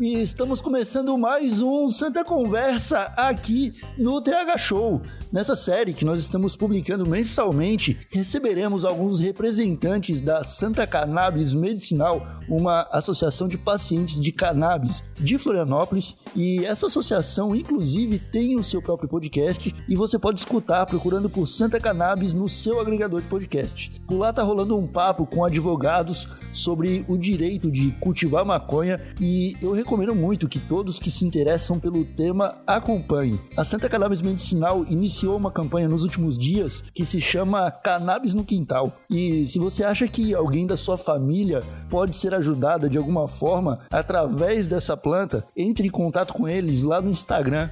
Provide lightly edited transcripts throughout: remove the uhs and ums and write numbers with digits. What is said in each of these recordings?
E estamos começando mais um Santa Conversa aqui no TH Show. Nessa série que nós estamos publicando mensalmente, receberemos alguns representantes da Santa Cannabis Medicinal, uma associação de pacientes de cannabis de Florianópolis. E essa associação, inclusive, tem o seu próprio podcast e você pode escutar procurando por Santa Cannabis no seu agregador de podcast. Por lá tá rolando um papo com advogados sobre o direito de cultivar maconha e eu recomendo muito que todos que se interessam pelo tema acompanhem. A Santa Cannabis Medicinal iniciou uma campanha nos últimos dias que se chama Cannabis no Quintal. E se você acha que alguém da sua família pode ser ajudada de alguma forma através dessa planta, entre em contato com eles lá no Instagram,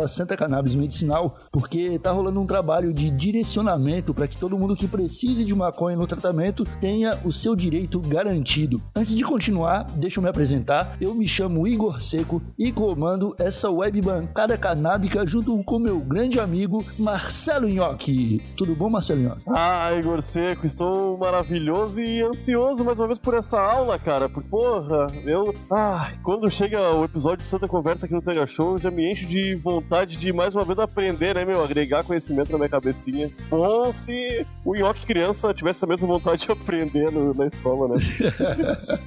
@Santa Cannabis Medicinal, porque tá rolando um trabalho de direcionamento para que todo mundo que precise de maconha no tratamento tenha o seu direito garantido. Antes de continuar, deixa eu me apresentar. Eu me chamo Igor Seco e comando essa web bancada canábica junto com meu grande amigo Marcelo Nhoque. Tudo bom, Marcelo Nhoque? Igor Seco, estou maravilhoso e ansioso mais uma vez por essa aula, cara. Porque, porra, quando chega o episódio de Santa Conversa aqui no TH Show, já me encho de vontade de mais uma vez aprender, né, meu? Agregar conhecimento na minha cabecinha. Bom se o Nhoque criança tivesse essa mesma vontade de aprender na escola, né?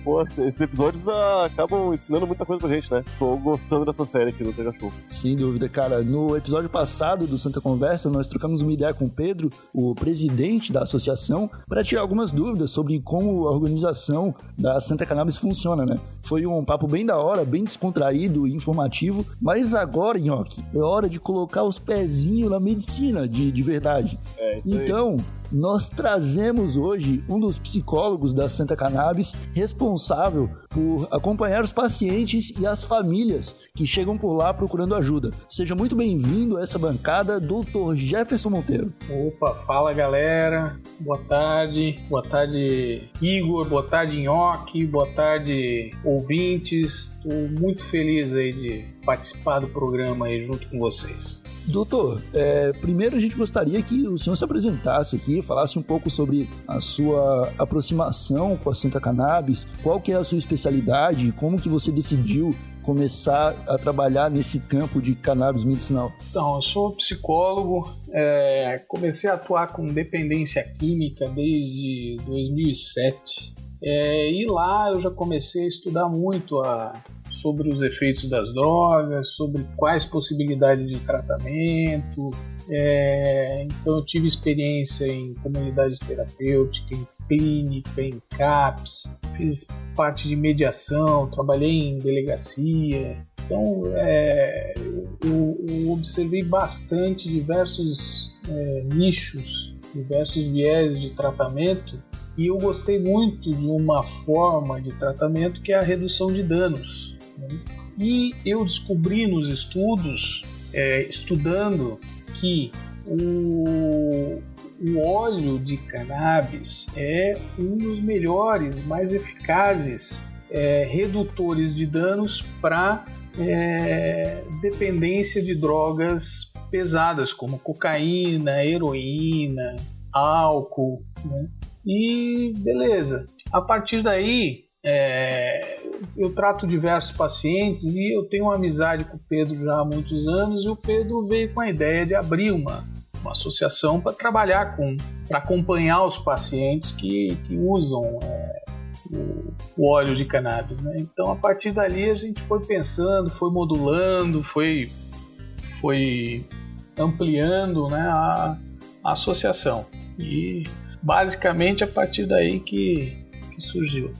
Pô, esses episódios acabam ensinando muita coisa pra gente, né? Tô gostando dessa série aqui no TH Show. Sem dúvida, cara. No episódio passado do Santa Conversa, nós trocamos uma ideia com o Pedro, o presidente da associação, para tirar algumas dúvidas sobre como a organização da Santa Cannabis funciona, né? Foi um papo bem da hora, bem descontraído e informativo, mas agora, Nhoque, é hora de colocar os pezinhos na medicina de verdade. Então, nós trazemos hoje um dos psicólogos da Santa Cannabis responsável por acompanhar os pacientes e as famílias que chegam por lá procurando ajuda. Seja muito bem-vindo a essa bancada, Dr. Jefferson Monteiro. Opa, fala galera, boa tarde Igor, boa tarde Nhoque, boa tarde ouvintes. Estou muito feliz aí de participar do programa aí junto com vocês. Doutor, primeiro a gente gostaria que o senhor se apresentasse aqui, falasse um pouco sobre a sua aproximação com a Santa Cannabis, qual que é a sua especialidade, como que você decidiu começar a trabalhar nesse campo de cannabis medicinal. Então, eu sou psicólogo, comecei a atuar com dependência química desde 2007. E lá eu já comecei a estudar muito sobre os efeitos das drogas, sobre quais possibilidades de tratamento. Então eu tive experiência em comunidade terapêutica, em clínica, em CAPS, fiz parte de mediação, trabalhei em delegacia. Então eu observei bastante diversos nichos, diversos viés de tratamento. E eu gostei muito de uma forma de tratamento que é a redução de danos, né? E eu descobri nos estudos, estudando, que o óleo de cannabis é um dos melhores, mais eficazes redutores de danos para dependência de drogas pesadas, como cocaína, heroína, álcool, né? E beleza, a partir daí eu trato diversos pacientes e eu tenho uma amizade com o Pedro já há muitos anos, e o Pedro veio com a ideia de abrir uma associação para trabalhar para acompanhar os pacientes que usam o óleo de cannabis, né? Então a partir dali a gente foi pensando, foi modulando, foi ampliando, né, a associação, e basicamente a partir daí que surgiu.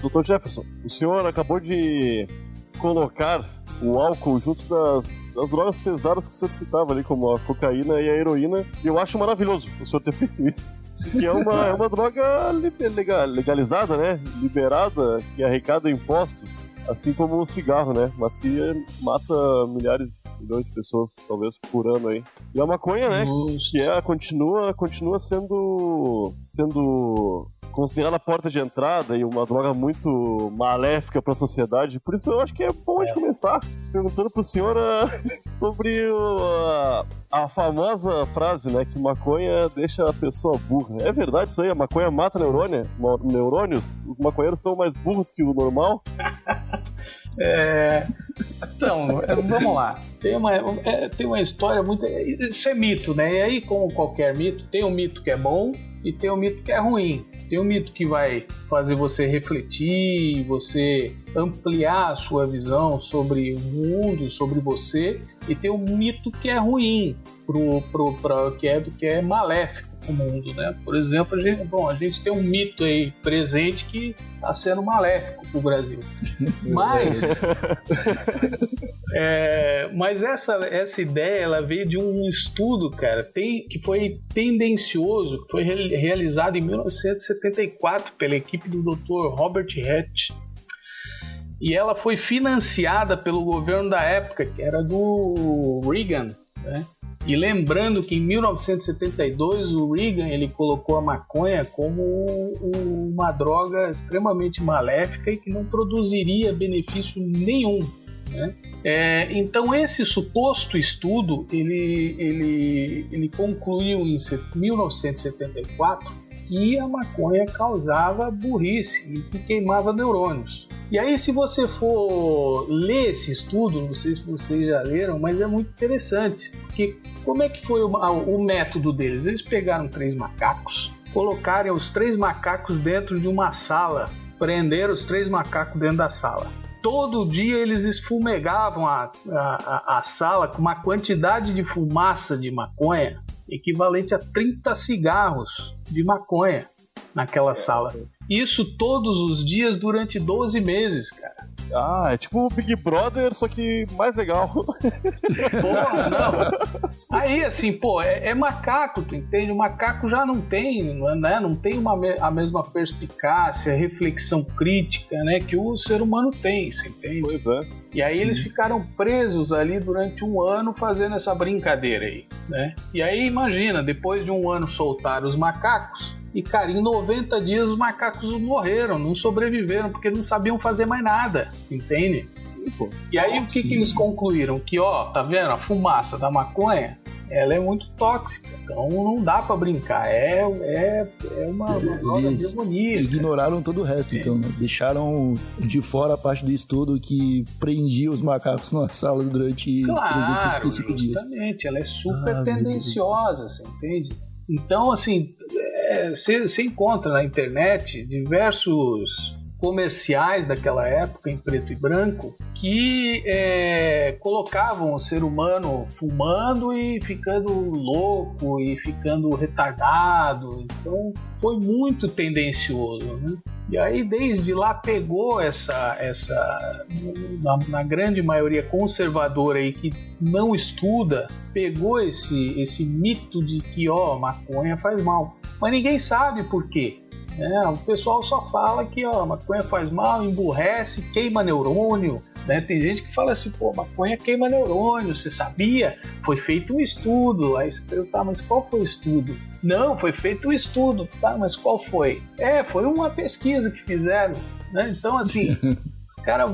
Dr. Jefferson, o senhor acabou de colocar o álcool junto das drogas pesadas que o senhor citava ali, como a cocaína e a heroína, e eu acho maravilhoso o senhor ter feito isso. Que é uma droga legalizada, né? Liberada, que arrecada impostos, assim como o cigarro, né? Mas que mata milhões de pessoas, talvez, por ano aí. E a maconha, né? Que continua sendo considerada a porta de entrada e uma droga muito maléfica para a sociedade. Por isso eu acho que é bom a gente começar perguntando pro senhor sobre a famosa frase, né, que maconha deixa a pessoa burra. É verdade isso aí? A maconha mata neurônios? Os maconheiros são mais burros que o normal? Então, vamos lá. Tem uma história muito... Isso é mito, né? E aí, como qualquer mito, tem um mito que é bom e tem um mito que é ruim. Tem um mito que vai fazer você refletir, você ampliar a sua visão sobre o mundo, sobre você, e tem um mito que é ruim, que é maléfico para o mundo, né? Por exemplo, a gente tem um mito aí presente que está sendo maléfico para o Brasil. Mas essa ideia ela veio de um estudo, cara, que foi tendencioso, que foi realizado em 1974 pela equipe do Dr. Robert Hatch. E ela foi financiada pelo governo da época, que era do Reagan, né? E lembrando que em 1972 o Reagan ele colocou a maconha como uma droga extremamente maléfica e que não produziria benefício nenhum, né? Então esse suposto estudo ele concluiu em 1974 que a maconha causava burrice e que queimava neurônios. E aí, se você for ler esse estudo, não sei se vocês já leram, mas é muito interessante, porque como é que foi o método deles? Eles pegaram 3 macacos, colocaram os 3 macacos dentro de uma sala, prenderam os 3 macacos dentro da sala. Todo dia eles esfumegavam a sala com uma quantidade de fumaça de maconha equivalente a 30 cigarros de maconha naquela sala. Isso todos os dias durante 12 meses, cara. Ah, é tipo o Big Brother, só que mais legal. Porra, não. Aí, assim, é macaco, tu entende? O macaco já não tem, né? Não tem a mesma perspicácia, reflexão crítica, né? Que o ser humano tem, você entende? Pois é. E aí eles ficaram presos ali durante 1 ano fazendo essa brincadeira aí, né? E aí, imagina, depois de 1 ano soltaram os macacos, e, cara, em 90 dias os macacos morreram, não sobreviveram, porque não sabiam fazer mais nada, entende? Sim, pô. E aí o que eles concluíram? Que, tá vendo? A fumaça da maconha, ela é muito tóxica, então não dá pra brincar, é uma droga demoníaca. Ignoraram todo o resto, então, né? Deixaram de fora a parte do estudo que prendia os macacos numa sala durante 365 dias. Justamente, ela é super tendenciosa, você entende? Então, assim, você encontra na internet diversos comerciais daquela época em preto e branco que colocavam o ser humano fumando e ficando louco e ficando retardado. Então foi muito tendencioso, né? E aí desde lá pegou essa na grande maioria conservadora aí que não estuda, pegou esse mito de que maconha faz mal, mas ninguém sabe por quê. O pessoal só fala que maconha faz mal, emburrece, queima neurônio, né? Tem gente que fala assim, maconha queima neurônio, você sabia? Foi feito um estudo. Aí você pergunta, mas qual foi o estudo? Não, foi feito um estudo, tá? Mas qual foi? Foi uma pesquisa que fizeram, né? Então, assim, os caras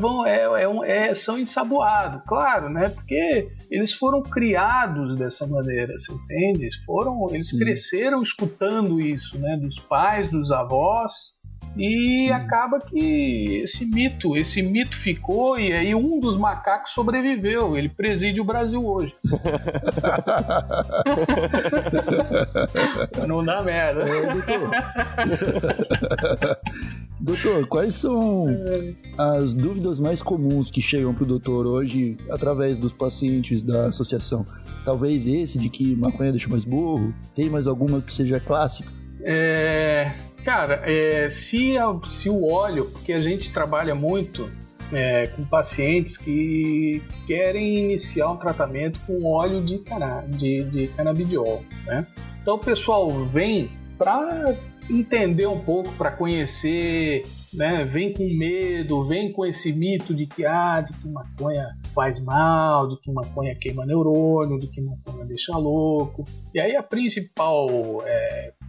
são ensaboados, claro, né? Porque eles foram criados dessa maneira, você entende? Eles cresceram escutando isso, né? Dos pais, dos avós, e acaba que esse mito ficou, e aí um dos macacos sobreviveu, ele preside o Brasil hoje. Não dá merda. Doutor, quais são as dúvidas mais comuns que chegam pro doutor hoje através dos pacientes da associação? Talvez esse de que maconha deixa mais burro? Tem mais alguma que seja clássica? Cara, se o óleo, porque a gente trabalha muito com pacientes que querem iniciar um tratamento com óleo de canabidiol, né? Então o pessoal vem para entender um pouco, para conhecer, né? Vem com medo, vem com esse mito de que maconha faz mal, de que maconha queima neurônio, de que maconha deixa louco. E aí a principal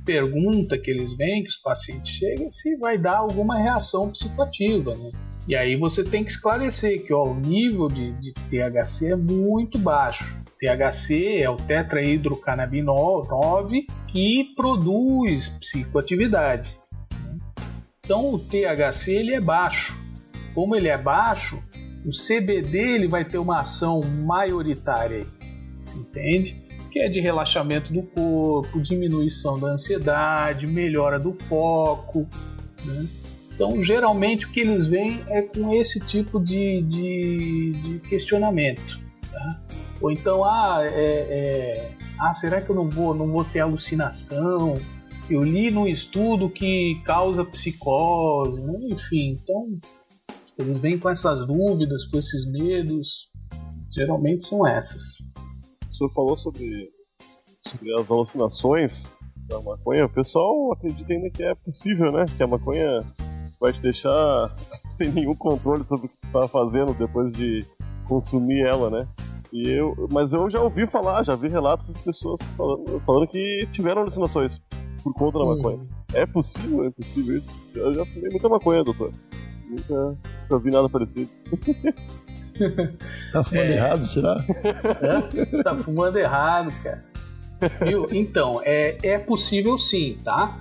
pergunta que eles vêm, que os pacientes chegam, é se vai dar alguma reação psicoativa, né? E aí você tem que esclarecer que o nível de THC é muito baixo. THC é o tetrahidrocannabinol 9, que produz psicoatividade. Então o THC ele é baixo. Como ele é baixo, O CBD ele vai ter uma ação maioritária aí, você entende? Que é de relaxamento do corpo, diminuição da ansiedade, melhora do foco, né? Então, geralmente, o que eles veem é com esse tipo de questionamento, tá? Ou então, será que eu não vou ter alucinação? Eu li num estudo que causa psicose, né? Enfim, então, eles vêm com essas dúvidas, com esses medos, geralmente são essas. O senhor falou sobre as alucinações da maconha. O pessoal acredita ainda que é possível, né? Que a maconha vai te deixar sem nenhum controle sobre o que você está fazendo depois de consumir ela, né? Mas eu já ouvi falar, já vi relatos de pessoas falando que tiveram alucinações por conta da maconha. É possível isso? Eu já fumei muita maconha, doutor. Nunca vi nada parecido. Tá fumando errado, será? Tá fumando errado, cara. Viu? Então, é possível sim, tá?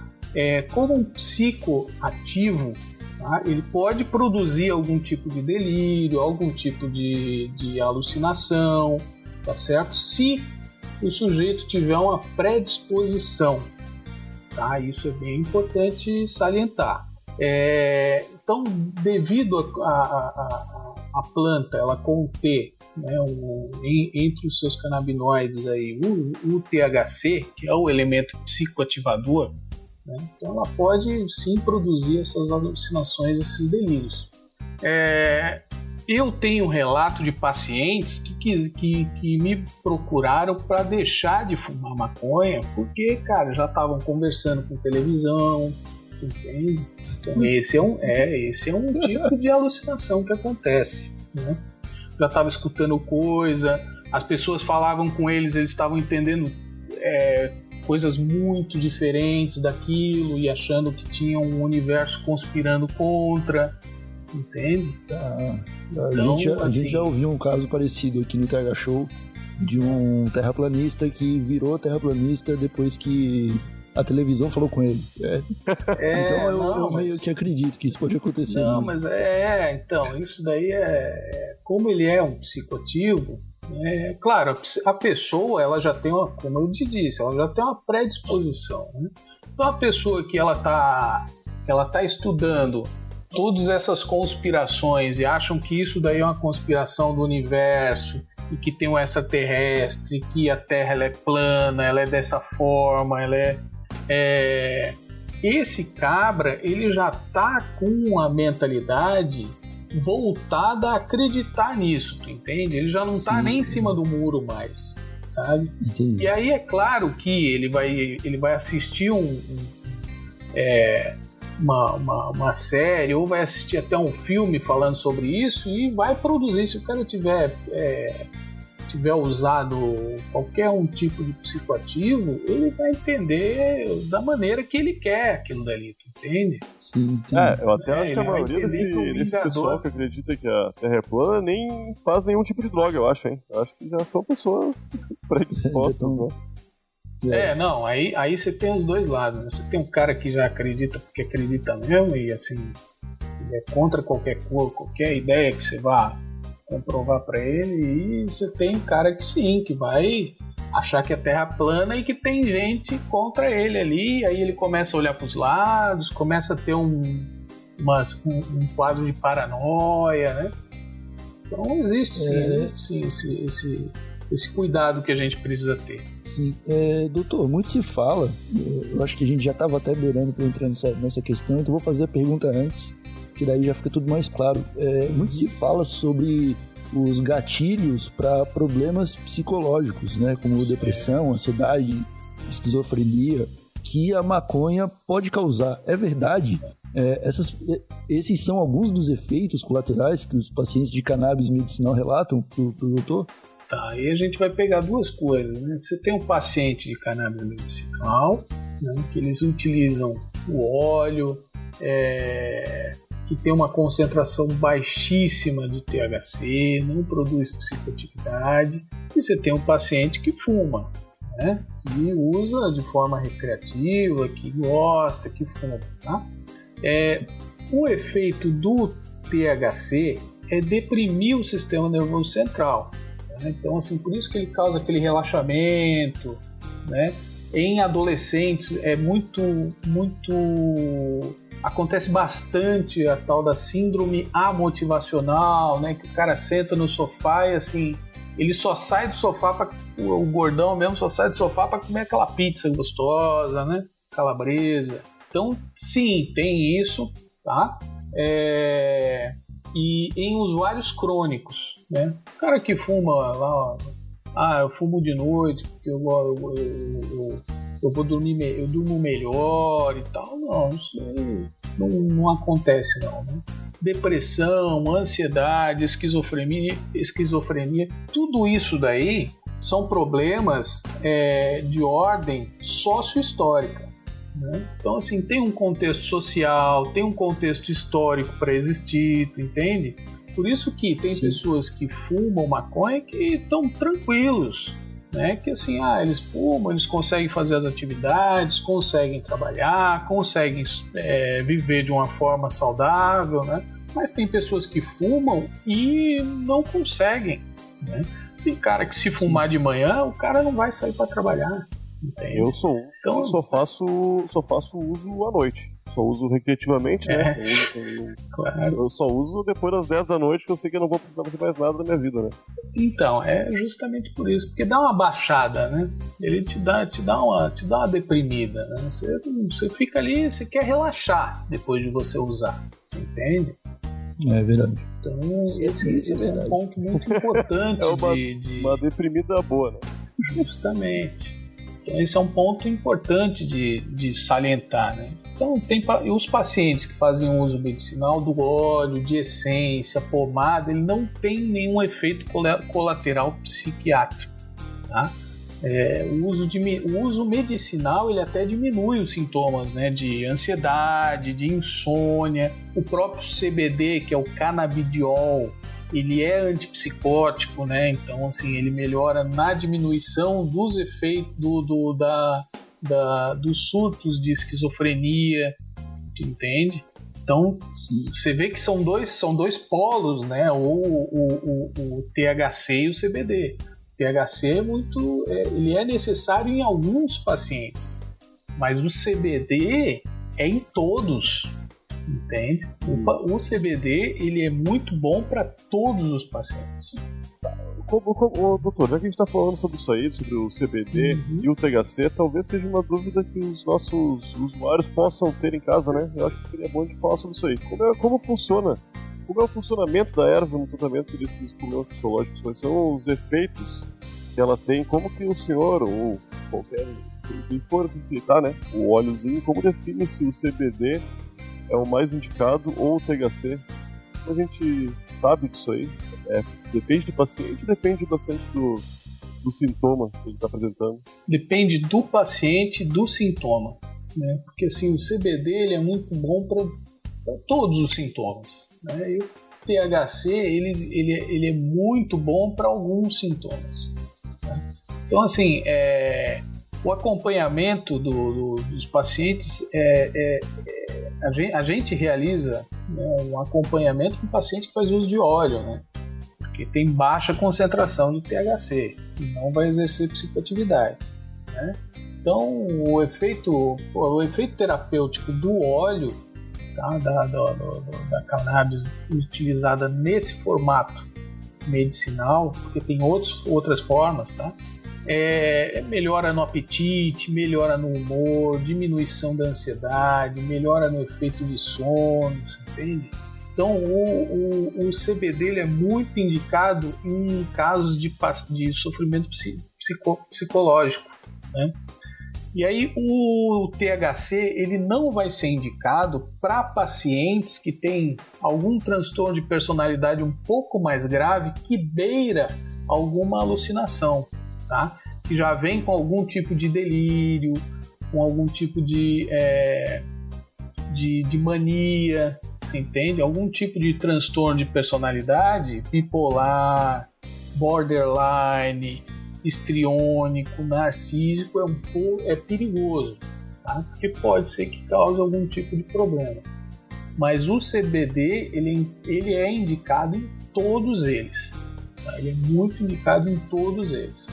Como um psicoativo, tá? Ele pode produzir algum tipo de delírio, algum tipo de alucinação, tá certo? Se o sujeito tiver uma predisposição, tá? Isso é bem importante salientar. Então, devido a planta ela conter, né, entre os seus canabinoides aí, o THC, que é o elemento psicoativador, né, então ela pode sim produzir essas alucinações, esses delírios. Eu tenho um relato de pacientes que me procuraram para deixar de fumar maconha porque, cara, já estavam conversando com televisão, entende? Então esse é um tipo de alucinação que acontece, né? Já estava escutando coisa, as pessoas falavam com eles estavam entendendo coisas muito diferentes daquilo e achando que tinha um universo conspirando contra, entende? A gente já ouviu um caso parecido aqui no TH Show de um terraplanista que virou terraplanista depois que a televisão falou com ele. Então eu meio que acredito que isso pode acontecer. Não, mesmo. mas então, isso daí como ele é um psicoativo, claro, a pessoa ela já tem como eu te disse, ela já tem uma predisposição, né? Então a pessoa que ela tá estudando todas essas conspirações e acham que isso daí é uma conspiração do universo e que tem um extraterrestre, que a Terra ela é plana, ela é dessa forma, ela esse cabra ele já tá com a mentalidade voltada a acreditar nisso, tu entende? Ele já não tá nem em cima do muro mais, sabe? Entendi. E aí é claro que ele vai assistir uma série ou vai assistir até um filme falando sobre isso e vai produzir. Se o cara tiver usado qualquer um tipo de psicoativo, ele vai entender da maneira que ele quer aquilo dali, tu entende? Sim, eu até acho que a maioria desse pessoal que acredita que a Terra é plana nem faz nenhum tipo de droga, eu acho, hein? Eu acho que já são pessoas predispostas, né? Não, aí você tem os dois lados, né? Você tem um cara que já acredita porque acredita mesmo e assim, é contra qualquer ideia que você vá comprovar para ele, e você tem um cara que vai achar que a Terra é plana e que tem gente contra ele ali, aí ele começa a olhar para os lados, começa a ter um quadro de paranoia, né? Então existe sim esse cuidado que a gente precisa ter. Sim, doutor, muito se fala, eu acho que a gente já estava até beirando para entrar nessa questão, então vou fazer a pergunta antes, que daí já fica tudo mais claro. Muito se fala sobre os gatilhos para problemas psicológicos, né, como depressão, ansiedade, esquizofrenia, que a maconha pode causar. É verdade? Esses são alguns dos efeitos colaterais que os pacientes de cannabis medicinal relatam pro doutor? Tá, aí a gente vai pegar duas coisas, né? Você tem um paciente de cannabis medicinal, né, que eles utilizam o óleo, que tem uma concentração baixíssima de THC, não produz psicoatividade, e você tem um paciente que fuma, né, que usa de forma recreativa, que gosta, que fuma, tá? O efeito do THC é deprimir o sistema nervoso central. Né? Então, assim, por isso que ele causa aquele relaxamento, né? Em adolescentes acontece bastante a tal da síndrome amotivacional, né? Que o cara senta no sofá e assim, ele só sai do sofá o gordão mesmo só sai do sofá para comer aquela pizza gostosa, né? Calabresa. Então, sim, tem isso, tá? E em usuários crônicos, né? O cara que fuma lá, eu fumo de noite porque eu vou dormir, eu durmo melhor e tal. Não, isso não acontece não, né? Depressão, ansiedade, esquizofrenia, tudo isso daí são problemas de ordem sociohistórica. Né? Então, assim, tem um contexto social, tem um contexto histórico para existir, tu entende? Por isso que tem pessoas que fumam maconha que estão tranquilos, né? Que assim, eles fumam, eles conseguem fazer as atividades, conseguem trabalhar, conseguem viver de uma forma saudável, né? Mas tem pessoas que fumam e não conseguem, né? Tem cara que se fumar de manhã, o cara não vai sair para trabalhar. Entende? Eu sou um. Então, eu só faço uso à noite. Só uso recreativamente, né? Claro. Eu só uso depois das 10 da noite, que eu sei que eu não vou precisar fazer mais nada na minha vida, né? Então, é justamente por isso. Porque dá uma baixada, né? Ele te dá uma deprimida, né? Você fica ali, você quer relaxar depois de você usar. Você entende? É verdade. Então, esse é um ponto muito importante uma deprimida boa, né? Justamente. Então, esse é um ponto importante de salientar, né? Então, os pacientes que fazem uso medicinal do óleo, de essência, pomada, ele não tem nenhum efeito colateral psiquiátrico, tá? O uso medicinal ele até diminui os sintomas, né, de ansiedade, de insônia. O próprio CBD, que é o canabidiol, ele é antipsicótico, né? Então, assim, ele melhora na diminuição dos efeitos dos surtos de esquizofrenia, entende? Então, você vê que são dois polos, né? O THC e o CBD. O THC ele é necessário em alguns pacientes, mas o CBD é em todos. Entende? O CBD ele é muito bom para todos os pacientes. Doutor, já que a gente está falando sobre isso aí, sobre o CBD e o THC, talvez seja uma dúvida que os nossos usuários possam ter em casa, né? Eu acho que seria bom de falar sobre isso aí. Como funciona? Como é o funcionamento da erva no tratamento desses problemas psicológicos? Quais são os efeitos que ela tem? Como que o senhor, ou qualquer quem for facilitar, né? O óleozinho, como define-se o CBD é o mais indicado ou o THC? A gente sabe disso aí. Depende do paciente, depende bastante do sintoma que ele está apresentando. Depende do paciente, do sintoma, né? Porque assim, o CBD ele é muito bom para todos os sintomas, né? E o THC ele é muito bom para alguns sintomas, né? Então assim, o acompanhamento dos pacientes a gente realiza, né, um acompanhamento com o paciente que faz uso de óleo, né? Porque tem baixa concentração de THC e não vai exercer psicoatividade, né? Então o efeito terapêutico do óleo, tá, da cannabis utilizada nesse formato medicinal, porque tem outras formas, tá? Melhora no apetite, melhora no humor, diminuição da ansiedade, melhora no efeito de sono, você entende? Então o CBD ele é muito indicado em casos de sofrimento psicológico, né? E aí o THC ele não vai ser indicado para pacientes que têm algum transtorno de personalidade um pouco mais grave que beira alguma alucinação, tá? Que já vem com algum tipo de delírio, com algum tipo de mania, você entende? Algum tipo de transtorno de personalidade bipolar, borderline, histriônico, narcísico é perigoso, tá? Porque pode ser que cause algum tipo de problema. Mas o CBD, ele é indicado em todos eles. Tá? Ele é muito indicado em todos eles.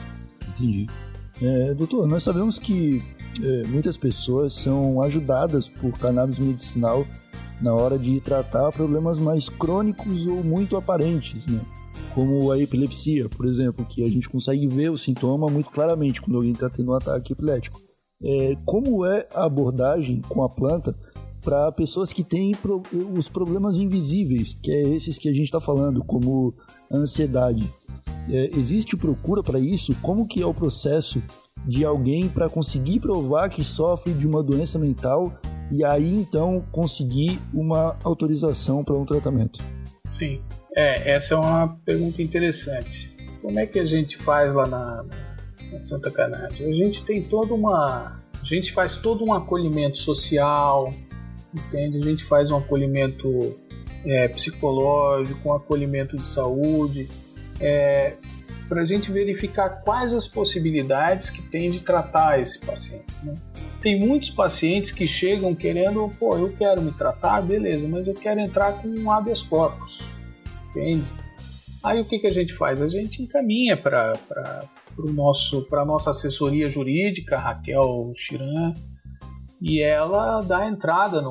Entendi. Doutor, nós sabemos que muitas pessoas são ajudadas por cannabis medicinal na hora de tratar problemas mais crônicos ou muito aparentes, né? Como a epilepsia, por exemplo, que a gente consegue ver o sintoma muito claramente quando alguém está tendo um ataque epilético. Como é a abordagem com a planta para pessoas que têm os problemas invisíveis, que é esses que a gente está falando, como a ansiedade? Existe procura para isso? Como que é o processo de alguém para conseguir provar que sofre de uma doença mental e aí então conseguir uma autorização para um tratamento? Sim, essa é uma pergunta interessante. Como é que a gente faz lá na Santa Cannabis? A gente faz todo um acolhimento social, entende? A gente faz um acolhimento psicológico, um acolhimento de saúde, para a gente verificar quais as possibilidades que tem de tratar esse paciente, né? Tem muitos pacientes que chegam querendo, eu quero me tratar, beleza, mas eu quero entrar com um habeas corpus, entende? Aí o que a gente faz? A gente encaminha para a nossa assessoria jurídica, Raquel Chiran, e ela dá entrada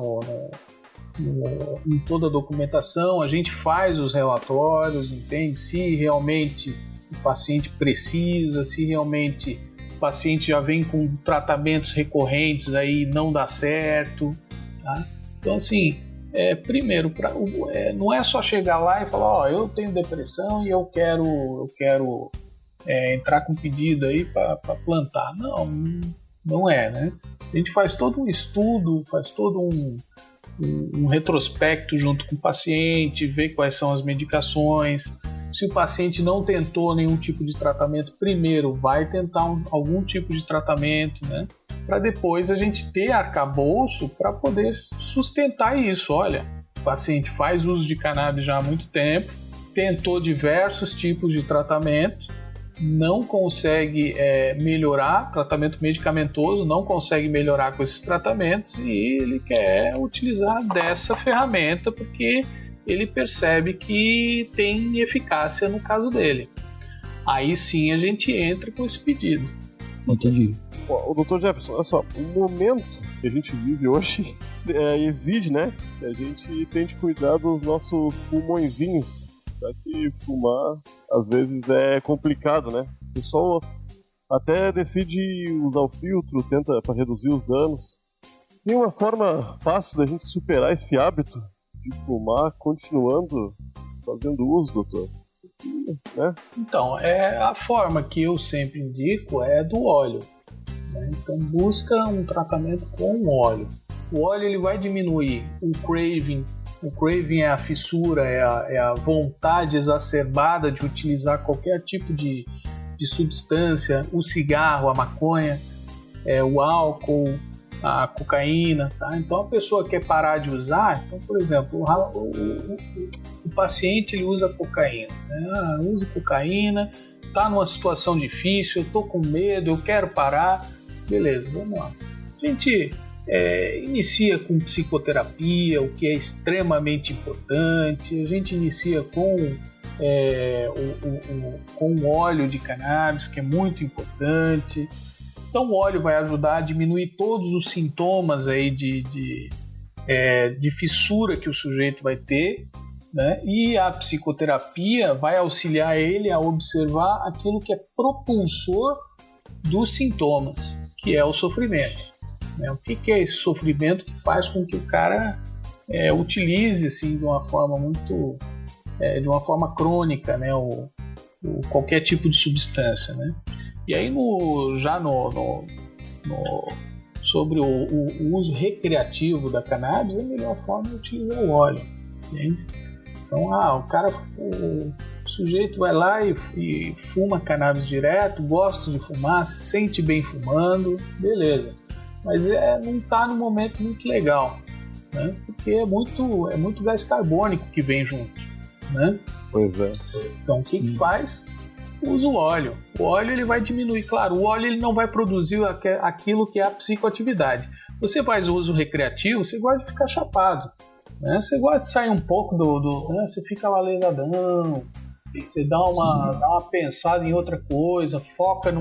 em toda a documentação, a gente faz os relatórios, entende? Se realmente o paciente precisa, se realmente o paciente já vem com tratamentos recorrentes, aí não dá certo, tá? Então, assim, primeiro, não é só chegar lá e falar, eu tenho depressão e eu quero entrar com pedido aí para plantar. Não é, né? A gente faz todo um estudo, faz todo um retrospecto junto com o paciente, vê quais são as medicações. Se o paciente não tentou nenhum tipo de tratamento, primeiro vai tentar algum tipo de tratamento, né? Para depois a gente ter arcabouço para poder sustentar isso. Olha, o paciente faz uso de cannabis já há muito tempo, tentou diversos tipos de tratamento, não consegue melhorar, tratamento medicamentoso, não consegue melhorar com esses tratamentos e ele quer utilizar dessa ferramenta porque ele percebe que tem eficácia no caso dele. Aí sim a gente entra com esse pedido. Entendi. O Dr. Jefferson, olha só, o momento que a gente vive hoje exige, né, que a gente tente cuidar dos nossos pulmõezinhos, já que fumar às vezes é complicado, né? O pessoal até decide usar o filtro, tenta para reduzir os danos. Tem uma forma fácil da gente superar esse hábito de fumar continuando fazendo uso, doutor? Né? Então, a forma que eu sempre indico é do óleo, né? Então busca um tratamento com o óleo. O óleo ele vai diminuir o craving. O craving é a fissura, é a vontade exacerbada de utilizar qualquer tipo de substância, o cigarro, a maconha, o álcool, a cocaína, tá? Então a pessoa quer parar de usar, então, por exemplo, o paciente ele usa cocaína, né? Usa cocaína, tá numa situação difícil, eu tô com medo, eu quero parar, beleza, vamos lá. A gente inicia com psicoterapia, o que é extremamente importante, a gente inicia com o óleo de cannabis, que é muito importante. Então o óleo vai ajudar a diminuir todos os sintomas aí de fissura que o sujeito vai ter, né? E a psicoterapia vai auxiliar ele a observar aquilo que é propulsor dos sintomas, que é o sofrimento, né? O que é esse sofrimento que faz com que o cara utilize assim, de uma forma de uma forma crônica, né? Qualquer tipo de substância, né? E aí sobre o uso recreativo da cannabis, a melhor forma é utilizar o óleo, né? Então o sujeito vai lá e fuma cannabis direto, gosta de fumar, se sente bem fumando, beleza. Mas não está num momento muito legal, né? Porque é muito gás carbônico que vem junto, né? Pois é. Então o que faz? Usa o óleo. O óleo ele vai diminuir, claro, o óleo ele não vai produzir aquilo que é a psicoatividade. Você faz o uso recreativo, você gosta de ficar chapado, né? Você gosta de sair um pouco né? Você fica lá lesadão, você dá uma pensada em outra coisa, foca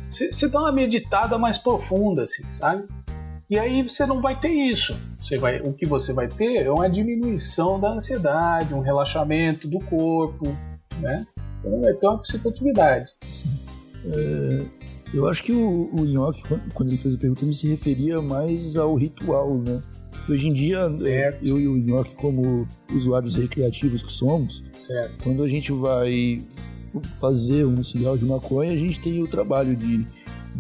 você dá uma meditada mais profunda, assim, sabe? E aí você não vai ter isso. O que você vai ter é uma diminuição da ansiedade, um relaxamento do corpo, né? Você não vai ter uma psicoatividade. Sim. Eu acho que o Nhoque, quando ele fez a pergunta, ele se referia mais ao ritual, né? Porque hoje em dia, certo. Eu e o Nhoque, como usuários recreativos que somos, certo. Quando a gente vai fazer um cigarro de maconha, a gente tem o trabalho de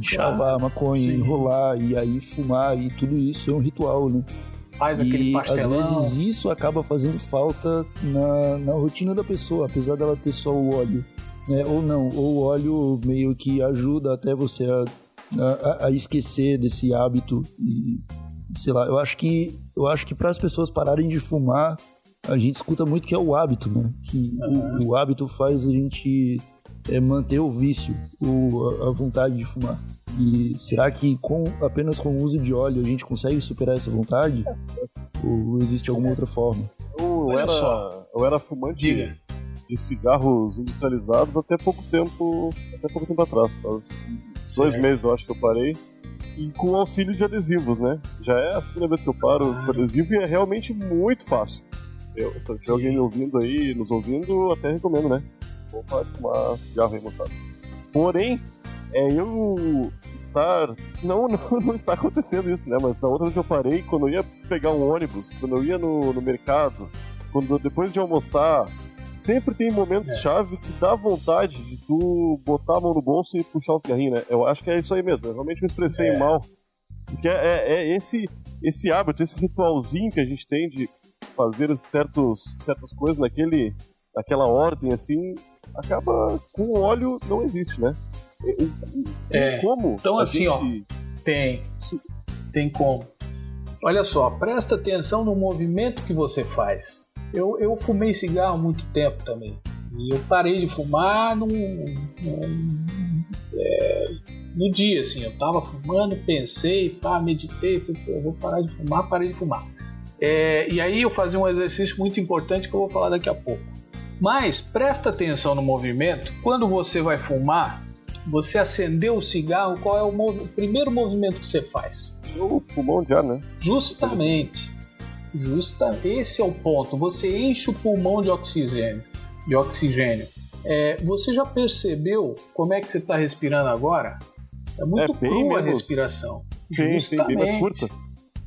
chavar a maconha, sim, enrolar e aí fumar, e tudo isso é um ritual, né? Faz aquele pastelão. Às vezes isso acaba fazendo falta na rotina da pessoa, apesar dela ter só o óleo, né? Ou não, ou o óleo meio que ajuda até você a esquecer desse hábito e, sei lá, eu acho que para as pessoas pararem de fumar, a gente escuta muito que é o hábito, né? Que o hábito faz a gente manter o vício, a vontade de fumar. E será que apenas com o uso de óleo a gente consegue superar essa vontade? Ou existe alguma outra forma? Eu era fumante de cigarros industrializados até pouco tempo atrás. Faz 2 meses eu acho que eu parei. E com auxílio de adesivos, né? Já é a segunda vez que eu paro com adesivo e é realmente muito fácil. Se tiver alguém me ouvindo aí, nos ouvindo, até recomendo, né? Vou parar de fumar cigarro aí, moçada. Porém, eu estar... Não está acontecendo isso, né? Mas na outra vez que eu parei, quando eu ia pegar um ônibus, quando eu ia no mercado, depois de almoçar, sempre tem momentos-chave que dá vontade de tu botar a mão no bolso e puxar um cigarrinho, né? Eu acho que é isso aí mesmo. Eu realmente me expressei mal. Porque é esse hábito, esse ritualzinho que a gente tem de fazer certas coisas naquela ordem, assim, acaba com o óleo, não existe, né? Como? Então, assim, tem como. Olha só, presta atenção no movimento que você faz. Eu fumei cigarro há muito tempo também. E eu parei de fumar no dia, assim. Eu tava fumando, pensei, meditei, falei, eu vou parar de fumar, parei de fumar. E aí eu fazia um exercício muito importante que eu vou falar daqui a pouco. Mas presta atenção no movimento. Quando você vai fumar, você acendeu o cigarro, qual é o primeiro movimento que você faz? O pulmão de ar, né? Justamente. Esse é o ponto. Você enche o pulmão de oxigênio. Você já percebeu como é que você está respirando agora? É muito crua a respiração. Sim, bem mais curta.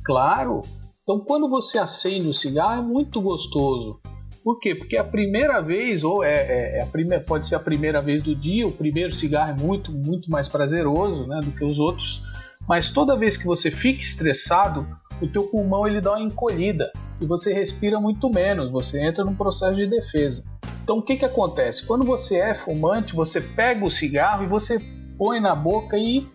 Claro. Então, quando você acende o cigarro, é muito gostoso. Por quê? Porque a primeira vez, pode ser a primeira vez do dia, o primeiro cigarro é muito, muito mais prazeroso, né, do que os outros. Mas toda vez que você fica estressado, o teu pulmão ele dá uma encolhida e você respira muito menos, você entra num processo de defesa. Então, o que acontece? Quando você é fumante, você pega o cigarro e você põe na boca e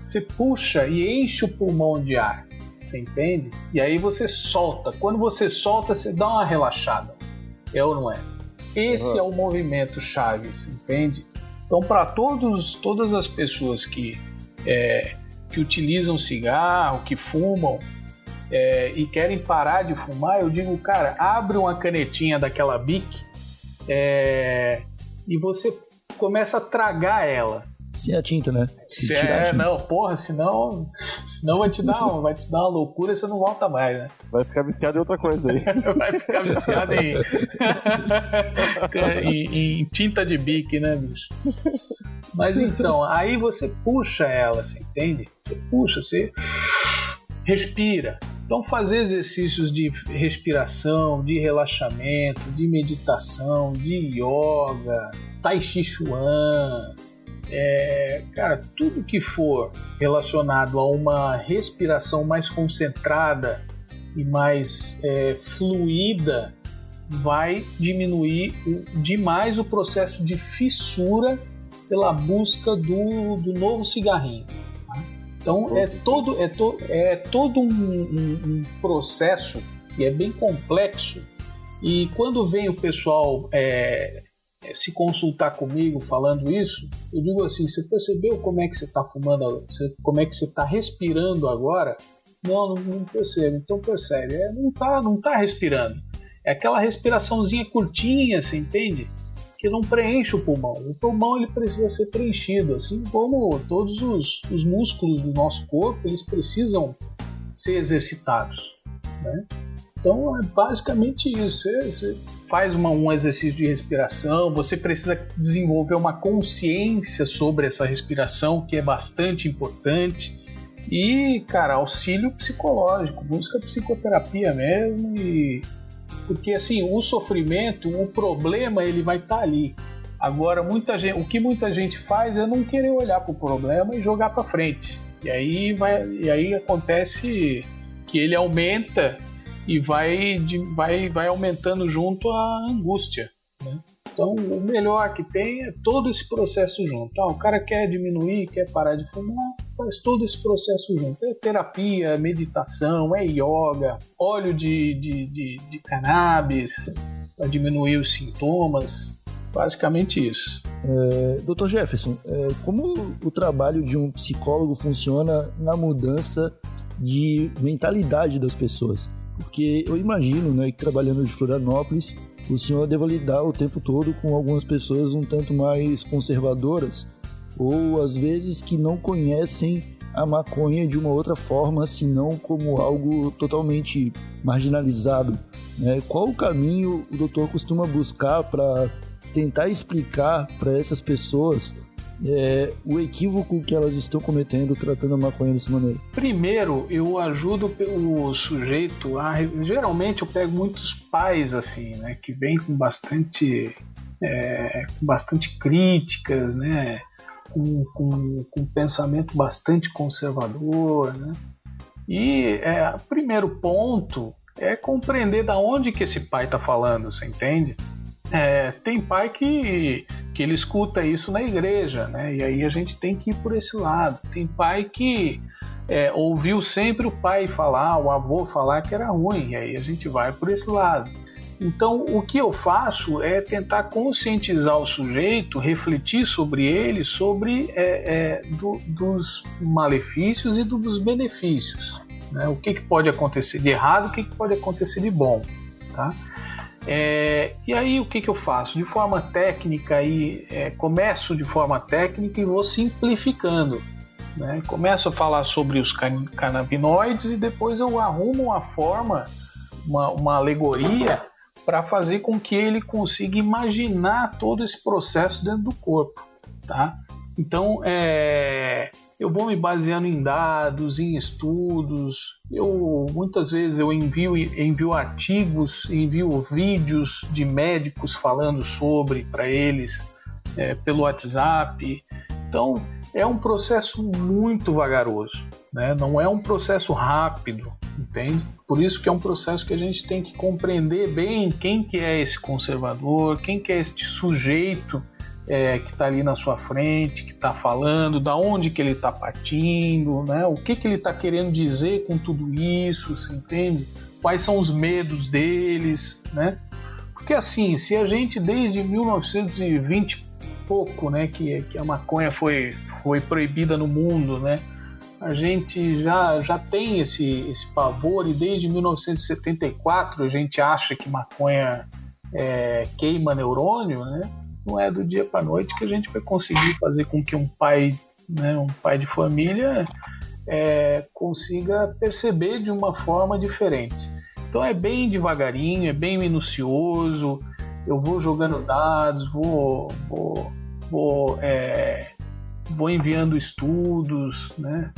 você puxa e enche o pulmão de ar. Você entende? E aí você solta. Quando você solta, você dá uma relaxada. É ou não é? Esse é o movimento chave, você entende? Então, para todas as pessoas que utilizam cigarro, que fumam e querem parar de fumar, eu digo, cara, abre uma canetinha daquela Bic e você começa a tragar ela. Sem a tinta, né? Não, porra, senão vai te dar uma loucura e você não volta mais, né? Vai ficar viciado em outra coisa aí. Vai ficar viciado em tinta de Bic, né, bicho? Mas então, aí você puxa ela, você entende? Você puxa, você respira. Então, fazer exercícios de respiração, de relaxamento, de meditação, de yoga, tai chi chuan, cara, tudo que for relacionado a uma respiração mais concentrada e mais fluida vai diminuir demais o processo de fissura pela busca do novo cigarrinho. Tá? Então é todo um processo que é bem complexo, e quando vem o pessoal se consultar comigo falando isso, eu digo assim, você percebeu como é que você está fumando, como é que você está respirando agora? Não percebo. Então percebe, não tá respirando. É aquela respiraçãozinha curtinha, você entende? Que não preenche o pulmão. O pulmão ele precisa ser preenchido, assim como todos os músculos do nosso corpo, eles precisam ser exercitados, né? Então é basicamente isso. Você faz um exercício de respiração, você precisa desenvolver uma consciência sobre essa respiração, que é bastante importante. E, cara, auxílio psicológico, busca psicoterapia mesmo. Porque assim, o sofrimento, o problema, ele vai estar ali. Agora, o que muita gente faz é não querer olhar para o problema e jogar para frente. E aí acontece que ele aumenta e vai aumentando junto a angústia, né? Então, o melhor que tem é todo esse processo junto. O cara quer diminuir, quer parar de fumar, faz todo esse processo junto. É terapia, meditação, é yoga, óleo de cannabis para diminuir os sintomas. Basicamente isso. Dr. Jefferson, como o trabalho de um psicólogo funciona na mudança de mentalidade das pessoas? Porque eu imagino, né, que trabalhando de Florianópolis, o senhor deva lidar o tempo todo com algumas pessoas um tanto mais conservadoras, ou às vezes que não conhecem a maconha de uma outra forma, senão como algo totalmente marginalizado, né? Qual o caminho o doutor costuma buscar para tentar explicar para essas pessoas o equívoco que elas estão cometendo tratando a maconha dessa maneira? Primeiro, eu ajudo o sujeito geralmente eu pego muitos pais assim, né, que vêm com bastante críticas, né, com um pensamento bastante conservador, né? E o primeiro ponto é compreender da onde que esse pai está falando, você entende? Tem pai que ele escuta isso na igreja, né? E aí a gente tem que ir por esse lado. Tem pai que ouviu sempre o pai falar, o avô falar que era ruim, e aí a gente vai por esse lado. Então, o que eu faço é tentar conscientizar o sujeito, refletir sobre ele, dos malefícios e dos benefícios, né? O que pode acontecer de errado, o que pode acontecer de bom, tá? E aí o que eu faço? De forma técnica, começo de forma técnica e vou simplificando, né? Começo a falar sobre os canabinoides e depois eu arrumo uma forma, uma alegoria para fazer com que ele consiga imaginar todo esse processo dentro do corpo, tá? Então, eu vou me baseando em dados, em estudos. Muitas vezes eu envio artigos, envio vídeos de médicos falando sobre para eles pelo WhatsApp. Então, é um processo muito vagaroso, né? Não é um processo rápido, entende? Por isso que é um processo que a gente tem que compreender bem quem que é esse conservador, quem que é este sujeito que está ali na sua frente, que está falando, da onde que ele está partindo, né? O que ele está querendo dizer com tudo isso, você entende? Quais são os medos deles, né? Porque assim, se a gente desde 1920 e pouco, né, que a maconha foi proibida no mundo, né? A gente já tem esse pavor, e desde 1974 a gente acha que maconha queima neurônio, né? Não é do dia para a noite que a gente vai conseguir fazer com que um pai de família consiga perceber de uma forma diferente. Então é bem devagarinho, é bem minucioso. Eu vou jogando dados, vou enviando estudos, né?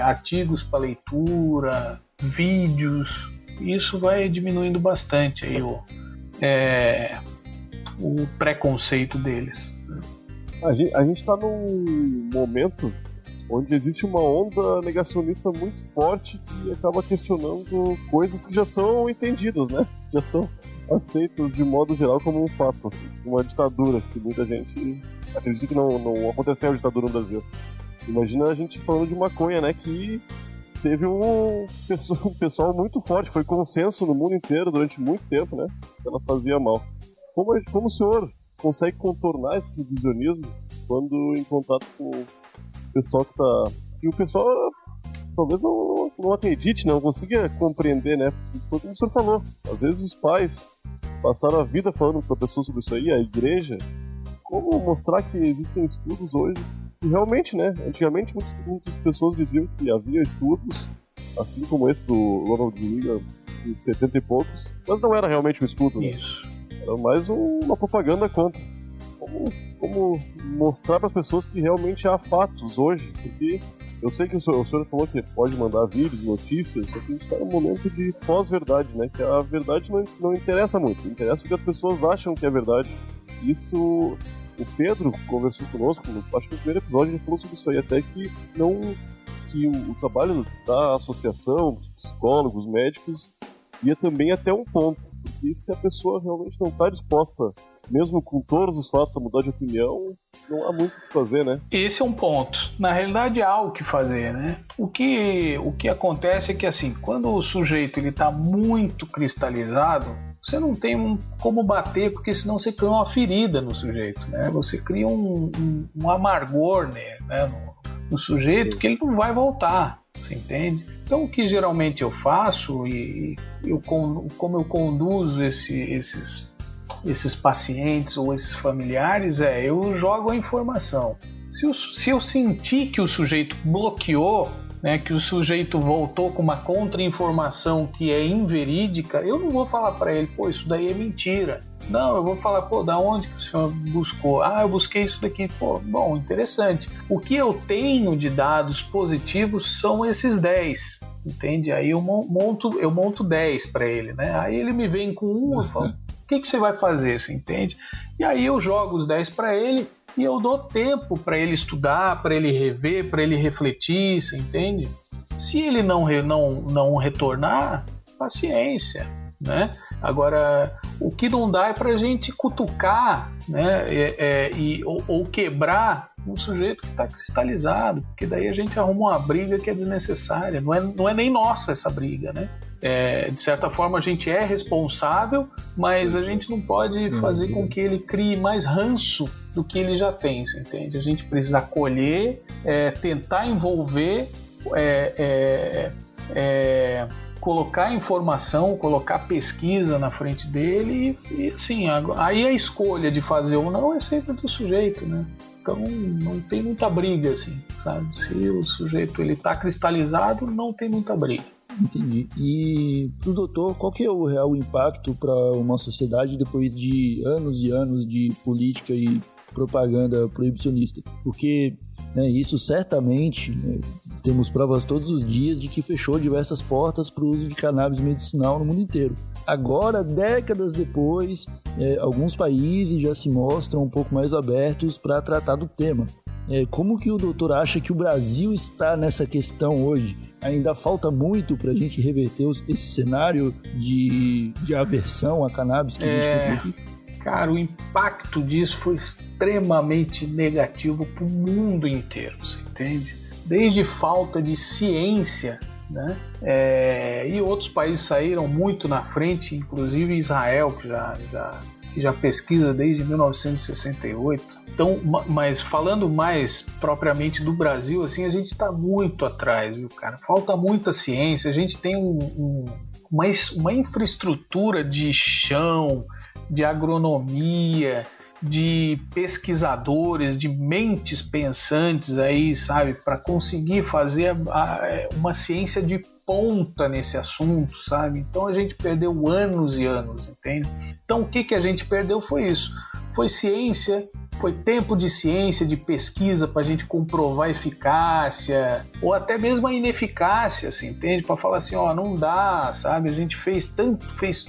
Artigos para leitura, vídeos. Isso vai diminuindo bastante aí o preconceito deles. A gente está num momento onde existe uma onda negacionista muito forte que acaba questionando coisas que já são entendidas, né? Já são aceitas de modo geral como um fato, assim, uma ditadura, que muita gente acredita que não aconteceu a ditadura no Brasil. Imagina a gente falando de maconha, né? Que teve um pessoal muito forte, foi consenso no mundo inteiro durante muito tempo, né? Que ela fazia mal. Como o senhor consegue contornar esse revisionismo quando em contato com o pessoal que tá... E o pessoal talvez não não acredite, não consiga compreender, né? Porque, como o senhor falou, às vezes os pais passaram a vida falando para pessoas sobre isso aí, a igreja. Como mostrar que existem estudos hoje que realmente, né? Antigamente muitas pessoas diziam que havia estudos, assim como esse do Ronald Reagan, de 70 e poucos, mas não era realmente um estudo, né? Isso. Era mais uma propaganda contra. Como mostrar para as pessoas que realmente há fatos hoje, porque eu sei que o senhor falou que pode mandar vídeos, notícias, só que a gente está num momento de pós-verdade, né? Que a verdade não interessa muito, interessa o que as pessoas acham que é verdade. Isso, o Pedro conversou conosco, acho que no primeiro episódio ele falou sobre isso aí, até que o trabalho da associação, dos psicólogos, médicos, ia também até um ponto, porque se a pessoa realmente não está disposta, mesmo com todos os fatos, a mudar de opinião, não há muito o que fazer, né? Esse é um ponto. Na realidade, há o que fazer, né? O que acontece é que, assim, quando o sujeito está muito cristalizado, você não tem como bater, porque senão você cria uma ferida no sujeito, né? Você cria um amargor, né, no sujeito, que ele não vai voltar, você entende? Então, o que geralmente eu faço, como eu conduzo esses pacientes ou esses familiares, eu jogo a informação. Se eu sentir que o sujeito bloqueou, né, que o sujeito voltou com uma contra-informação que é inverídica, eu não vou falar para ele, pô, isso daí é mentira. Não, eu vou falar, pô, da onde que o senhor buscou? Ah, eu busquei isso daqui. Pô, bom, interessante. O que eu tenho de dados positivos são esses 10, entende? Aí eu monto 10 para ele, né? Aí ele me vem com um, eu falo, o que você vai fazer, você entende? E aí eu jogo os 10 para ele e eu dou tempo para ele estudar, para ele rever, para ele refletir, você entende? Se ele não retornar, paciência, né? Agora, o que não dá é para a gente cutucar, né? Ou quebrar um sujeito que está cristalizado, porque daí a gente arruma uma briga que é desnecessária, não é nem nossa essa briga, né? De certa forma a gente é responsável, mas a gente não pode fazer com que ele crie mais ranço do que ele já tem, você entende? A gente precisa acolher, tentar envolver, colocar informação, colocar pesquisa na frente dele e assim, aí a escolha de fazer ou não é sempre do sujeito, né? Então não tem muita briga, assim, sabe? Se o sujeito ele está cristalizado, não tem muita briga. Entendi. E pro doutor, qual que é o real impacto para uma sociedade depois de anos e anos de política e propaganda proibicionista? Porque isso certamente, temos provas todos os dias de que fechou diversas portas para o uso de cannabis medicinal no mundo inteiro. Agora, décadas depois, alguns países já se mostram um pouco mais abertos para tratar do tema. Como que o doutor acha que o Brasil está nessa questão hoje? Ainda falta muito para a gente reverter esse cenário de aversão à cannabis que a gente tem por aqui? Cara, o impacto disso foi extremamente negativo para o mundo inteiro, você entende? Desde falta de ciência, né? E outros países saíram muito na frente, inclusive Israel, que já pesquisa desde 1968. Então, mas falando mais propriamente do Brasil, assim, a gente está muito atrás, viu, cara? Falta muita ciência, a gente tem uma infraestrutura de chão, de agronomia, de pesquisadores, de mentes pensantes aí, sabe, para conseguir fazer uma ciência de ponta nesse assunto, sabe? Então a gente perdeu anos e anos, entende? Então o que a gente perdeu foi isso. Foi ciência, foi tempo de ciência, de pesquisa para a gente comprovar a eficácia ou até mesmo a ineficácia, você entende? Para falar assim, ó, não dá, sabe? A gente fez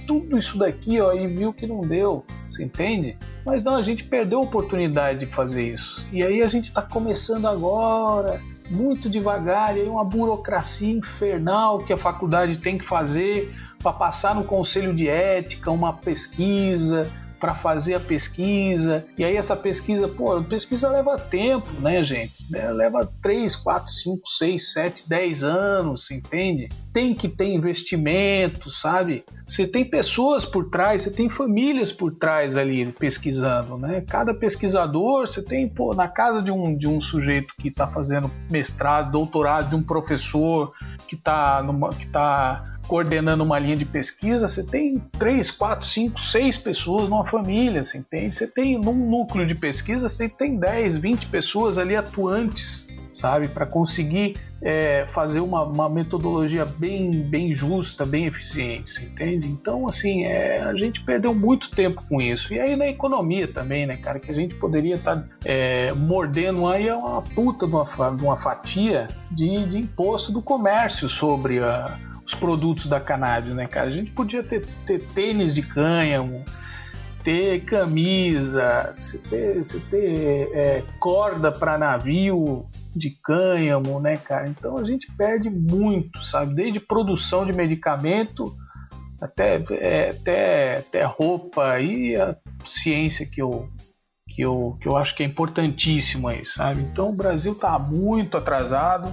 tudo isso daqui, ó, e viu que não deu, você entende? Mas não, a gente perdeu a oportunidade de fazer isso. E aí a gente está começando agora, muito devagar, e aí uma burocracia infernal que a faculdade tem que fazer para passar no conselho de ética, uma pesquisa, para fazer a pesquisa, e aí essa pesquisa, a pesquisa leva tempo, né, gente? Leva 3, 4, 5, 6, 7, 10 anos, entende? Tem que ter investimento, sabe? Você tem pessoas por trás, você tem famílias por trás ali pesquisando, né? Cada pesquisador, você tem, na casa de um sujeito que está fazendo mestrado, doutorado, de um professor que está coordenando uma linha de pesquisa, você tem 3, 4, 5, 6 pessoas numa família, você entende? Você tem num núcleo de pesquisa, você tem 10, 20 pessoas ali atuantes, sabe? Para conseguir fazer uma metodologia bem justa, bem eficiente, você entende? Então, assim, a gente perdeu muito tempo com isso. E aí na economia também, né, cara? Que a gente poderia estar mordendo aí uma puta de uma fatia de imposto do comércio sobre os produtos da cannabis, né, cara? A gente podia ter tênis de cânhamo, ter camisa, você ter corda para navio de cânhamo, né, cara? Então a gente perde muito, sabe? Desde produção de medicamento até roupa e a ciência que eu acho que é importantíssimo aí, sabe? Então o Brasil está muito atrasado.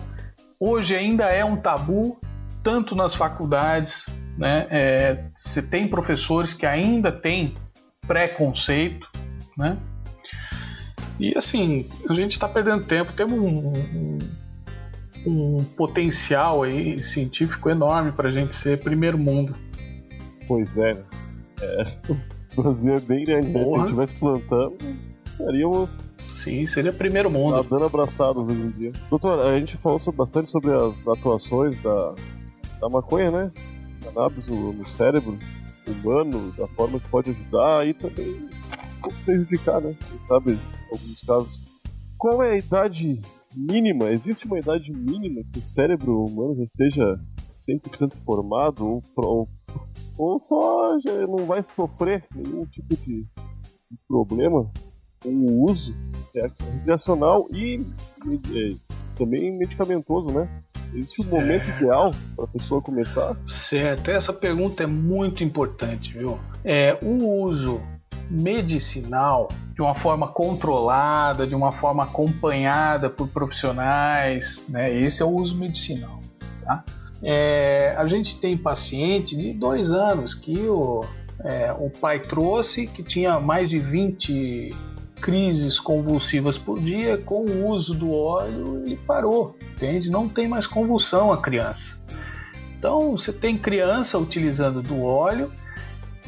Hoje ainda é um tabu, tanto nas faculdades, né? Você tem professores que ainda têm preconceito, né? E assim, a gente está perdendo tempo. Temos um potencial aí científico enorme para a gente ser primeiro mundo. Pois é. O Brasil é bem grande, né? Se a gente estivesse plantando, estaríamos... Sim, seria primeiro mundo. Dando abraçados hoje em dia. Doutor, a gente falou bastante sobre as atuações da maconha, né? Cannabis no cérebro humano, da forma que pode ajudar e também prejudicar, né? Quem sabe, em alguns casos. Qual é a idade mínima? Existe uma idade mínima que o cérebro humano já esteja 100% formado ou só já não vai sofrer nenhum tipo de problema com o uso recreacional e também medicamentoso, né? Existe um momento ideal para a pessoa começar? Certo, essa pergunta é muito importante, viu? O uso medicinal de uma forma controlada, de uma forma acompanhada por profissionais, né? Esse é o uso medicinal, tá? A gente tem paciente de 2 anos que o pai trouxe, que tinha mais de 20 crises convulsivas por dia. Com o uso do óleo ele parou, entende? Não tem mais convulsão a criança. Então você tem criança utilizando do óleo,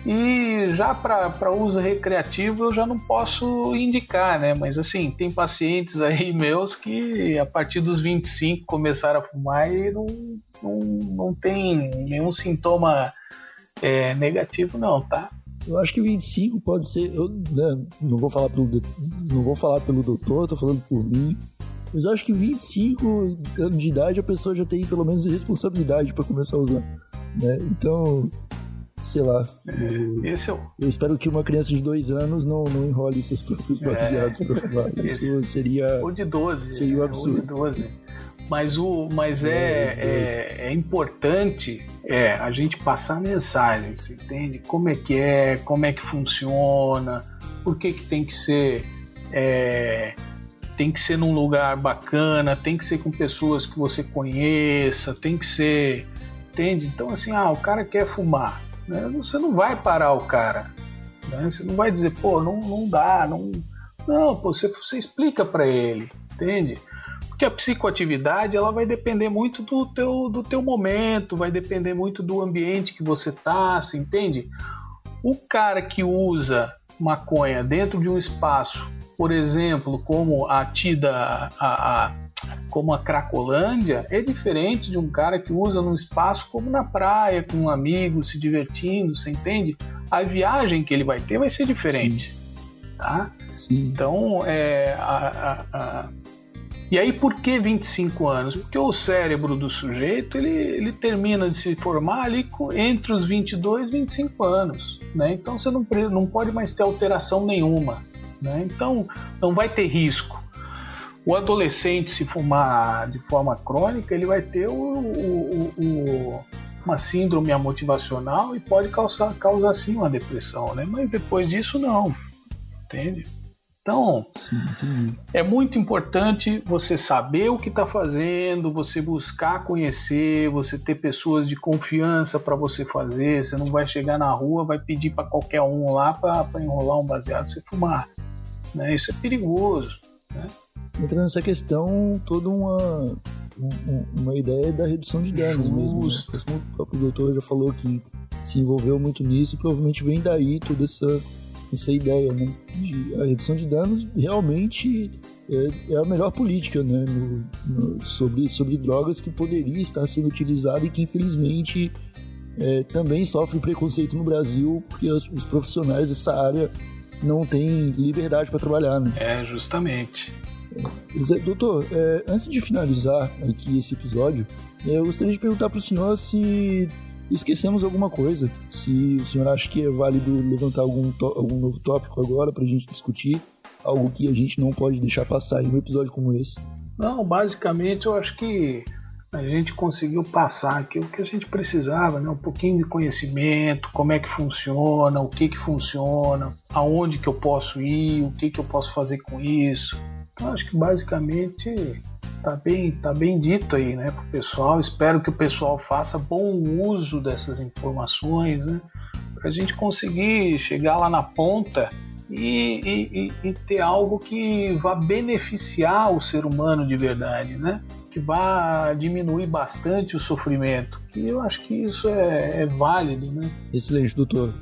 e já para uso recreativo eu já não posso indicar, né? Mas assim, tem pacientes aí meus que a partir dos 25 começaram a fumar e não tem nenhum sintoma negativo não, tá? Eu acho que 25 pode ser... Eu não vou falar pelo doutor, tô falando por mim. Mas eu acho que 25 anos de idade a pessoa já tem pelo menos responsabilidade para começar a usar, né? Então, sei lá. Eu espero que uma criança de 2 anos não enrole seus próprios baseados para fumar. Isso seria... Ou de 12. Seria um absurdo. Ou de 12. Mas é importante a gente passar a mensagem, você entende? Como é que funciona, por que tem que ser num lugar bacana, tem que ser com pessoas que você conheça, tem que ser, entende? Então assim, o cara quer fumar, né? Você não vai parar o cara, né? Você não vai dizer, não dá, não, você explica para ele, entende? Porque a psicoatividade ela vai depender muito do teu momento, vai depender muito do ambiente que você tá, você entende? O cara que usa maconha dentro de um espaço, por exemplo, como como a Cracolândia, é diferente de um cara que usa num espaço como na praia, com um amigo, se divertindo, você entende? A viagem que ele vai ter vai ser diferente, tá? Sim. Então, E aí, por que 25 anos? Porque o cérebro do sujeito, ele termina de se formar ali entre os 22 e 25 anos, né? Então, você não pode mais ter alteração nenhuma, né? Então, não vai ter risco. O adolescente, se fumar de forma crônica, ele vai ter o uma síndrome amotivacional e pode causar sim uma depressão, né? Mas depois disso não, entende? Então, Sim, é muito importante você saber o que está fazendo, você buscar conhecer, você ter pessoas de confiança para você fazer. Você não vai chegar na rua, vai pedir para qualquer um lá para enrolar um baseado e você fumar, né? Isso é perigoso, né? Entra nessa questão toda uma ideia da redução de danos mesmo, né? Como o próprio doutor já falou que se envolveu muito nisso, provavelmente vem daí toda essa ideia, né? A redução de danos realmente é a melhor política, né? Sobre drogas que poderia estar sendo utilizada e que infelizmente também sofre preconceito no Brasil porque os profissionais dessa área não têm liberdade para trabalhar, né? Justamente. Doutor, antes de finalizar aqui esse episódio, eu gostaria de perguntar para o senhor se esquecemos alguma coisa, se o senhor acha que é válido levantar algum novo tópico agora para a gente discutir, algo que a gente não pode deixar passar em um episódio como esse. Não, basicamente eu acho que a gente conseguiu passar aqui o que a gente precisava, né? Um pouquinho de conhecimento, como é que funciona, o que funciona, aonde que eu posso ir, o que eu posso fazer com isso. Então acho que basicamente tá bem dito aí, né, pro pessoal. Espero que o pessoal faça bom uso dessas informações, né, pra gente conseguir chegar lá na ponta e ter algo que vá beneficiar o ser humano de verdade, né, que vá diminuir bastante o sofrimento. E eu acho que isso é válido, né. Excelente, doutor.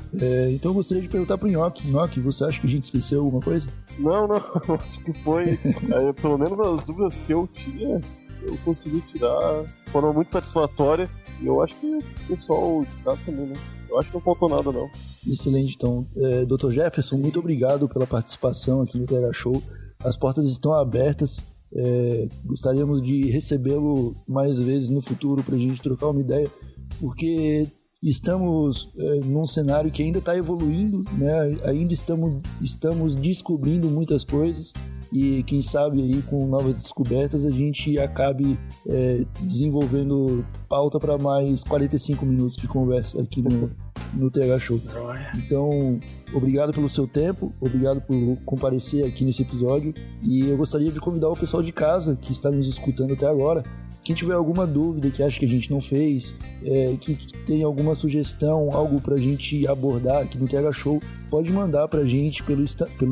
Então eu gostaria de perguntar pro Nhoque. Nhoque, você acha que a gente esqueceu alguma coisa? Não, acho que foi, pelo menos as dúvidas que eu tinha, eu consegui tirar, foram muito satisfatórias, e eu acho que o pessoal tá também, né? Eu acho que não faltou nada, não. Excelente, então. Dr. Jefferson, muito obrigado pela participação aqui no TH Show. As portas estão abertas. Gostaríamos de recebê-lo mais vezes no futuro para a gente trocar uma ideia, porque estamos num cenário que ainda está evoluindo, né? Ainda estamos descobrindo muitas coisas e quem sabe aí com novas descobertas a gente acabe desenvolvendo pauta para mais 45 minutos de conversa aqui no TH Show. Então, obrigado pelo seu tempo, obrigado por comparecer aqui nesse episódio, e eu gostaria de convidar o pessoal de casa que está nos escutando até agora. Quem tiver alguma dúvida que acha que a gente não fez, que tem alguma sugestão, algo pra gente abordar aqui no TH Show, pode mandar pra gente pelo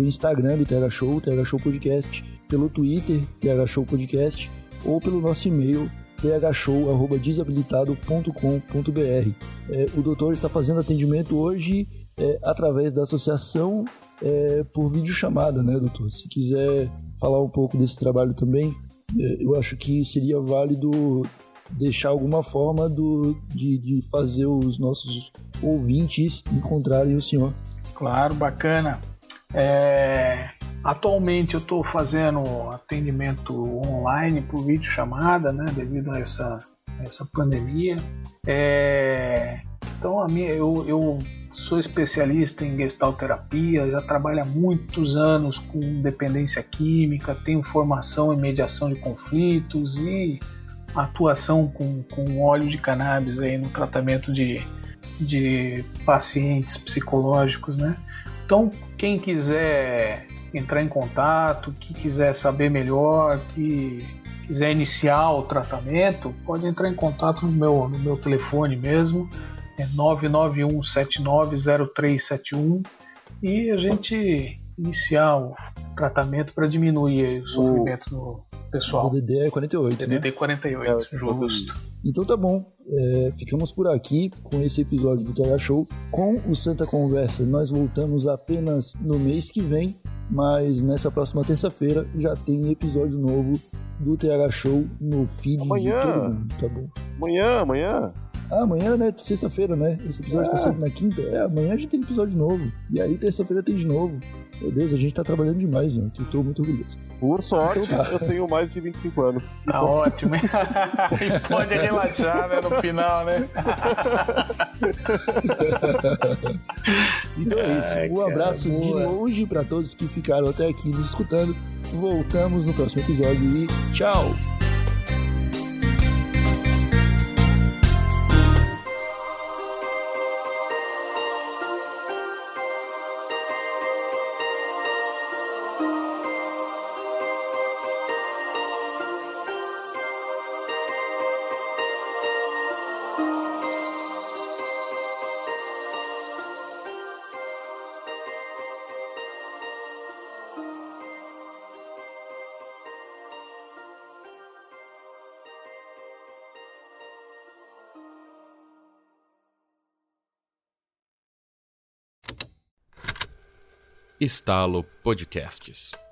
Instagram do TH Show Podcast, pelo Twitter, TH Show Podcast, ou pelo nosso e-mail, thshow@desabilitado.com.br. O doutor está fazendo atendimento hoje através da associação por videochamada, né, doutor? Se quiser falar um pouco desse trabalho também, eu acho que seria válido deixar alguma forma de fazer os nossos ouvintes encontrarem o senhor. Claro, bacana. Atualmente eu estou fazendo atendimento online por videochamada, né, devido a essa pandemia. Então eu sou especialista em gestalterapia, já trabalho há muitos anos com dependência química, tenho formação em mediação de conflitos e atuação com óleo de cannabis aí no tratamento de pacientes psicológicos, né? Então, quem quiser entrar em contato, que quiser saber melhor, que quiser iniciar o tratamento, pode entrar em contato no meu telefone mesmo, 991790371, e a gente iniciar o tratamento para diminuir o sofrimento do pessoal. O DDD é 48, DDD né? 48, justo. Então tá bom, ficamos por aqui com esse episódio do TH Show. Com o Santa Conversa nós voltamos apenas no mês que vem, mas nessa próxima terça-feira já tem episódio novo do TH Show no feed de todo mundo, tá bom? Amanhã. Amanhã, né? Sexta-feira, né? Esse episódio tá saindo na quinta. Amanhã a gente tem episódio novo. E aí, terça-feira tem de novo. Meu Deus, a gente tá trabalhando demais, né? Eu tô muito orgulhoso. Por sorte, então tá. Eu tenho mais de 25 anos. Tá ótimo. E pode relaxar, né? No final, né? Então é isso. Um abraço de longe pra todos que ficaram até aqui nos escutando. Voltamos no próximo episódio e tchau! Estalo Podcasts.